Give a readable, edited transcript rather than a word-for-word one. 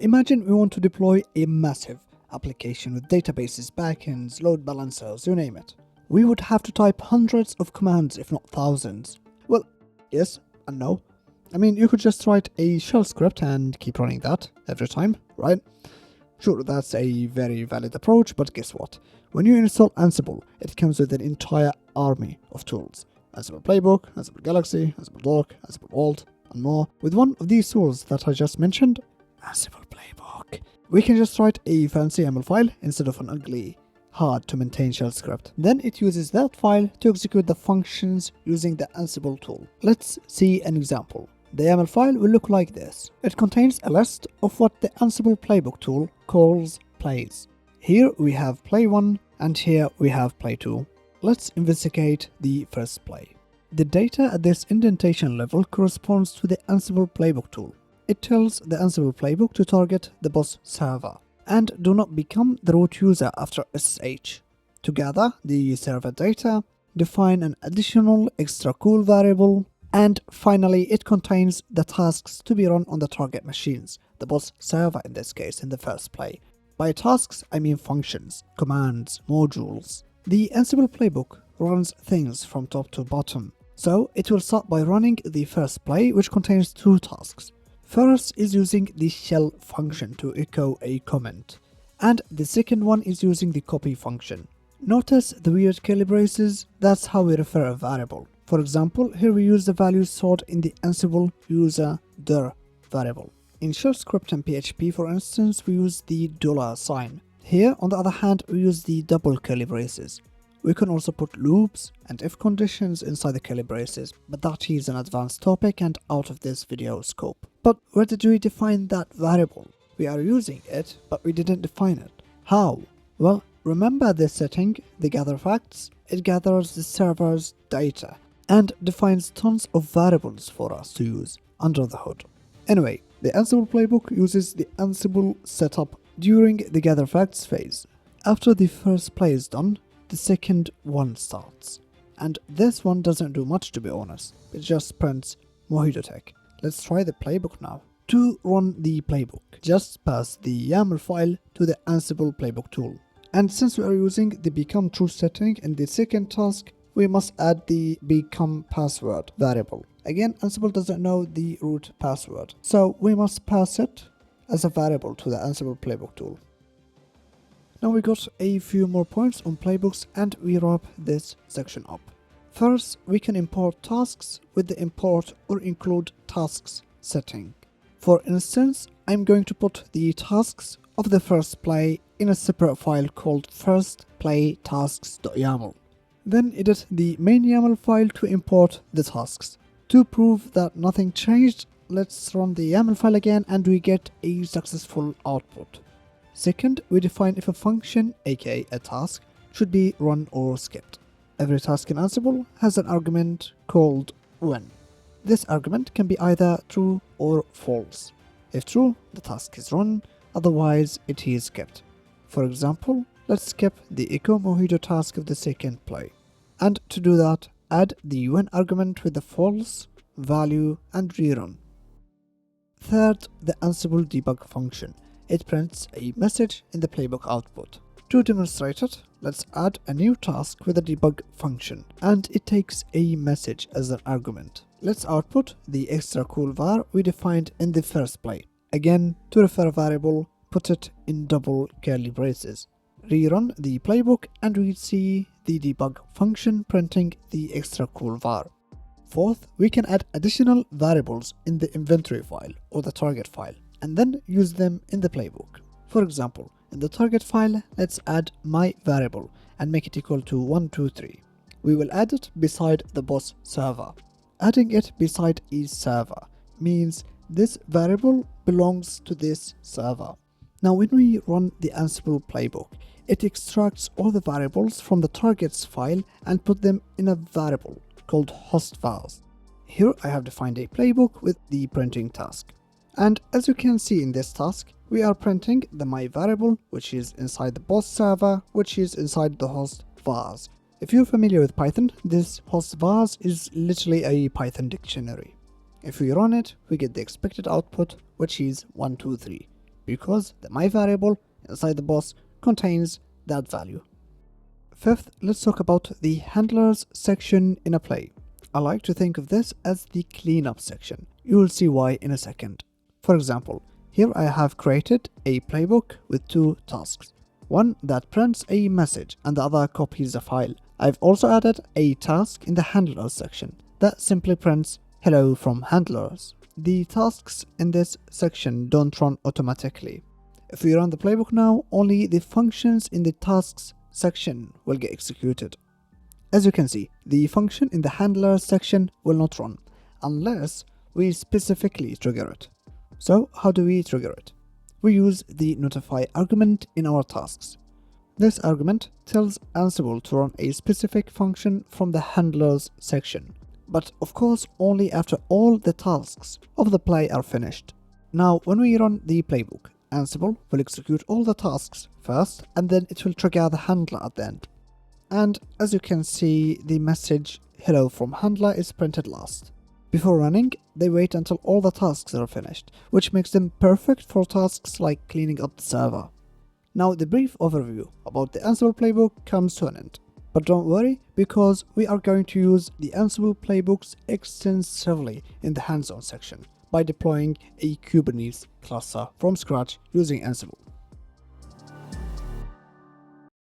Imagine we want to deploy a massive application with databases, backends, load balancers, you name it. We would have to type hundreds of commands, if not thousands. Well, yes and no. I mean, you could just write a shell script and keep running that every time, right? Sure, that's a very valid approach, but guess what? When you install Ansible, it comes with an entire army of tools. Ansible Playbook, Ansible Galaxy, Ansible Doc, Ansible Vault, and more. With one of these tools that I just mentioned, Ansible Playbook, we can just write a fancy YAML file instead of an ugly, hard to maintain shell script. Then it uses that file to execute the functions using the Ansible tool. Let's see an example. The YAML file will look like this. It contains a list of what the Ansible Playbook tool calls plays. Here we have play 1 and here we have play 2. Let's investigate the first play. The data at this indentation level corresponds to the Ansible Playbook tool. It tells the Ansible Playbook to target the boss server and do not become the root user after SSH. To gather the server data, define an additional extra cool variable, and finally it contains the tasks to be run on the target machines, the boss server in this case in the first play. By tasks I mean functions, commands, modules. The Ansible Playbook runs things from top to bottom, so it will start by running the first play, which contains two tasks. First is using the shell function to echo a comment, and the second one is using the copy function. Notice the weird curly braces, that's how we refer a variable. For example, here we use the value stored in the Ansible user dir variable. In shell script and PHP, for instance, we use the $sign. Here, on the other hand, we use the double curly braces. We can also put loops and if conditions inside the curly braces, but that is an advanced topic and out of this video scope. But where did we define that variable? We are using it, but we didn't define it. How? Well, remember this setting, the gather facts? It gathers the server's data and defines tons of variables for us to use under the hood. Anyway, the Ansible Playbook uses the Ansible setup during the gather facts phase. After the first play is done, the second one starts. And this one doesn't do much, to be honest. It just prints Mohido tech. Let's try the playbook now. To run the playbook, just pass the YAML file to the Ansible Playbook tool. And since we are using the become true setting in the second task, we must add the become password variable. Again, Ansible doesn't know the root password, so we must pass it as a variable to the Ansible Playbook tool. Now we got a few more points on playbooks and we wrap this section up. First, we can import tasks with the import or include tasks setting. For instance, I'm going to put the tasks of the first play in a separate file called firstplaytasks.yaml. Then edit the main YAML file to import the tasks. To prove that nothing changed, let's run the YAML file again and we get a successful output. Second, we define if a function, aka a task, should be run or skipped. Every task in Ansible has an argument called when. This argument can be either true or false. If true, the task is run, otherwise it is skipped. For example, let's skip the echo Mohido task of the second play. And to do that, add the when argument with the false value and rerun. Third, the Ansible debug function. It prints a message in the playbook output. To demonstrate it, let's add a new task with a debug function, and it takes a message as an argument. Let's output the extra cool var we defined in the first play. Again, to refer a variable, put it in double curly braces. Rerun the playbook and we see the debug function printing the extra cool var. Fourth, we can add additional variables in the inventory file or the target file and then use them in the playbook. For example, in the target file, let's add my variable and make it equal to 123. We will add it beside the boss server. Adding it beside each server means this variable belongs to this server. Now when we run the Ansible playbook, it extracts all the variables from the targets file and put them in a variable called host vars. Here I have defined a playbook with the printing task. And as you can see in this task, we are printing the my variable, which is inside the boss server, which is inside the host vars. If you're familiar with Python, this host vars is literally a Python dictionary. If we run it, we get the expected output, which is 123, because the my variable inside the boss contains that value. Fifth, let's talk about the handlers section in a play. I like to think of this as the cleanup section. You will see why in a second. For example, here I have created a playbook with two tasks. One that prints a message and the other copies a file. I've also added a task in the handlers section that simply prints hello from handlers. The tasks in this section don't run automatically. If we run the playbook now, only the functions in the tasks section will get executed. As you can see, the function in the handlers section will not run unless we specifically trigger it. So how do we trigger it? We use the notify argument in our tasks. This argument tells Ansible to run a specific function from the handlers section, but of course only after all the tasks of the play are finished. Now when we run the playbook, Ansible will execute all the tasks first and then it will trigger the handler at the end. And as you can see, the message hello from handler is printed last. Before running, they wait until all the tasks are finished, which makes them perfect for tasks like cleaning up the server. Now the brief overview about the Ansible Playbook comes to an end. But don't worry, because we are going to use the Ansible Playbooks extensively in the hands-on section by deploying a Kubernetes cluster from scratch using Ansible.